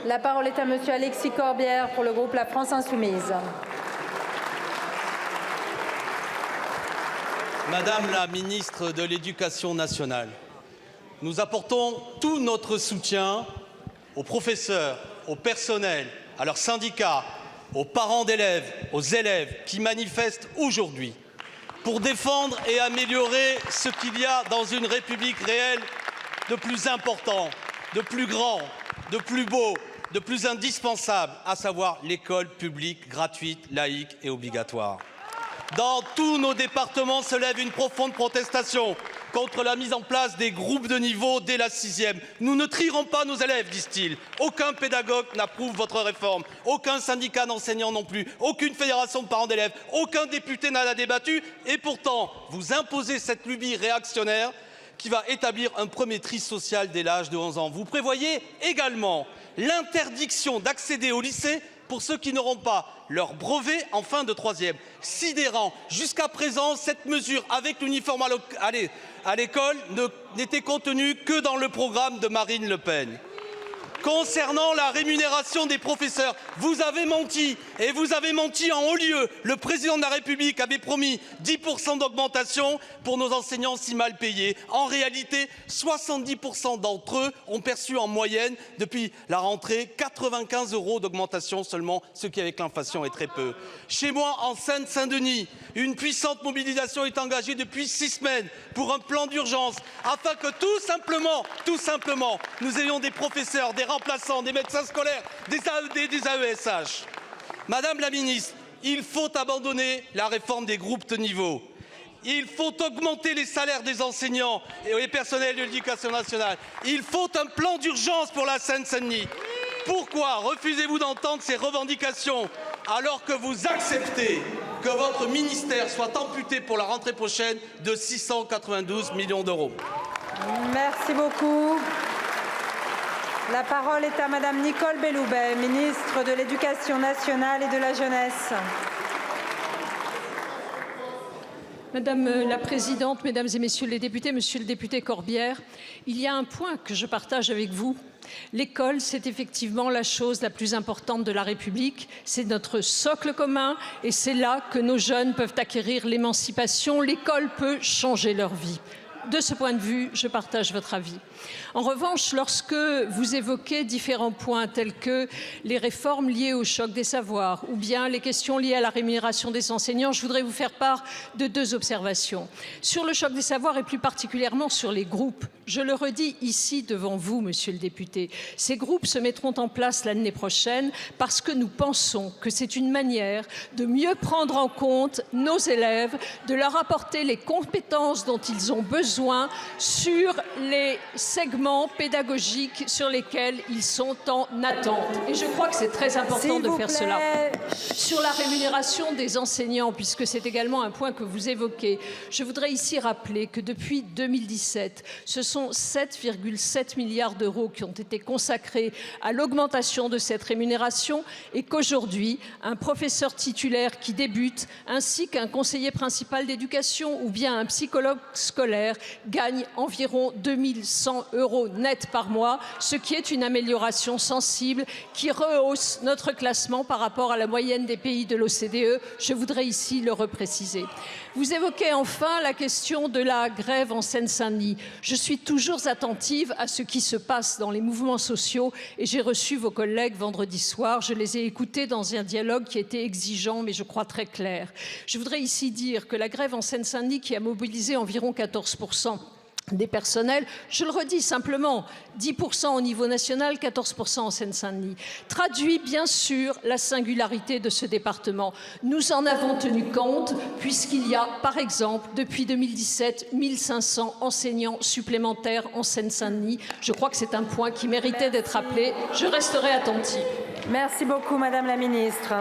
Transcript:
La parole est à Monsieur Alexis Corbière pour le groupe La France Insoumise. Madame la ministre de l'Éducation nationale, nous apportons tout notre soutien aux professeurs, au personnel, à leurs syndicats, aux parents d'élèves, aux élèves qui manifestent aujourd'hui pour défendre et améliorer ce qu'il y a dans une République réelle de plus important, de plus grand, de plus beau, de plus indispensable, à savoir l'école publique, gratuite, laïque et obligatoire. Dans tous nos départements se lève une profonde protestation contre la mise en place des groupes de niveau dès la 6e. Nous ne trierons pas nos élèves, disent-ils. Aucun pédagogue n'approuve votre réforme, aucun syndicat d'enseignants non plus, aucune fédération de parents d'élèves, aucun député n'en a débattu. Et pourtant, vous imposez cette lubie réactionnaire qui va établir un premier tri social dès l'âge de 11 ans. Vous prévoyez également l'interdiction d'accéder au lycée pour ceux qui n'auront pas leur brevet en fin de 3e. Sidérant. Jusqu'à présent, cette mesure avec l'uniforme à l'école n'était contenue que dans le programme de Marine Le Pen. Concernant la rémunération des professeurs, vous avez menti et vous avez menti en haut lieu. Le président de la République avait promis 10% d'augmentation pour nos enseignants si mal payés. En réalité, 70% d'entre eux ont perçu en moyenne depuis la rentrée 95 € d'augmentation seulement, ce qui avec l'inflation est très peu. Chez moi, en Seine-Saint-Denis, une puissante mobilisation est engagée depuis 6 semaines pour un plan d'urgence afin que tout simplement, nous ayons des professeurs, des remplaçants, des médecins scolaires, des AED, des AESH. Madame la ministre, il faut abandonner la réforme des groupes de niveau. Il faut augmenter les salaires des enseignants et des personnels de l'éducation nationale. Il faut un plan d'urgence pour la Seine-Saint-Denis. Pourquoi refusez-vous d'entendre ces revendications alors que vous acceptez que votre ministère soit amputé pour la rentrée prochaine de 692 millions d'euros? Merci beaucoup. La parole est à Madame Nicole Belloubet, ministre de l'Éducation nationale et de la jeunesse. Madame la Présidente, Mesdames et Messieurs les députés, Monsieur le député Corbière, il y a un point que je partage avec vous. L'école, c'est effectivement la chose la plus importante de la République. C'est notre socle commun et c'est là que nos jeunes peuvent acquérir l'émancipation. L'école peut changer leur vie. De ce point de vue, je partage votre avis. En revanche, lorsque vous évoquez différents points tels que les réformes liées au choc des savoirs ou bien les questions liées à la rémunération des enseignants, je voudrais vous faire part de 2 observations. Sur le choc des savoirs et plus particulièrement sur les groupes, je le redis ici devant vous, Monsieur le député, ces groupes se mettront en place l'année prochaine parce que nous pensons que c'est une manière de mieux prendre en compte nos élèves, de leur apporter les compétences dont ils ont besoin sur les segments pédagogiques sur lesquels ils sont en attente. Et je crois que c'est très important de faire cela. Sur la rémunération des enseignants, puisque c'est également un point que vous évoquez, je voudrais ici rappeler que depuis 2017, ce sont 7,7 milliards d'euros qui ont été consacrés à l'augmentation de cette rémunération et qu'aujourd'hui, un professeur titulaire qui débute, ainsi qu'un conseiller principal d'éducation ou bien un psychologue scolaire gagne environ 2100 € net par mois, ce qui est une amélioration sensible qui rehausse notre classement par rapport à la moyenne des pays de l'OCDE. Je voudrais ici le repréciser. Vous évoquez enfin la question de la grève en Seine-Saint-Denis. Je suis toujours attentive à ce qui se passe dans les mouvements sociaux et j'ai reçu vos collègues vendredi soir. Je les ai écoutés dans un dialogue qui était exigeant mais je crois très clair. Je voudrais ici dire que la grève en Seine-Saint-Denis qui a mobilisé environ 14% des personnels, je le redis simplement, 10% au niveau national, 14% en Seine-Saint-Denis, traduit bien sûr la singularité de ce département. Nous en avons tenu compte puisqu'il y a, par exemple, depuis 2017, 1500 enseignants supplémentaires en Seine-Saint-Denis. Je crois que c'est un point qui méritait d'être rappelé. Je resterai attentive. Merci beaucoup, Madame la Ministre.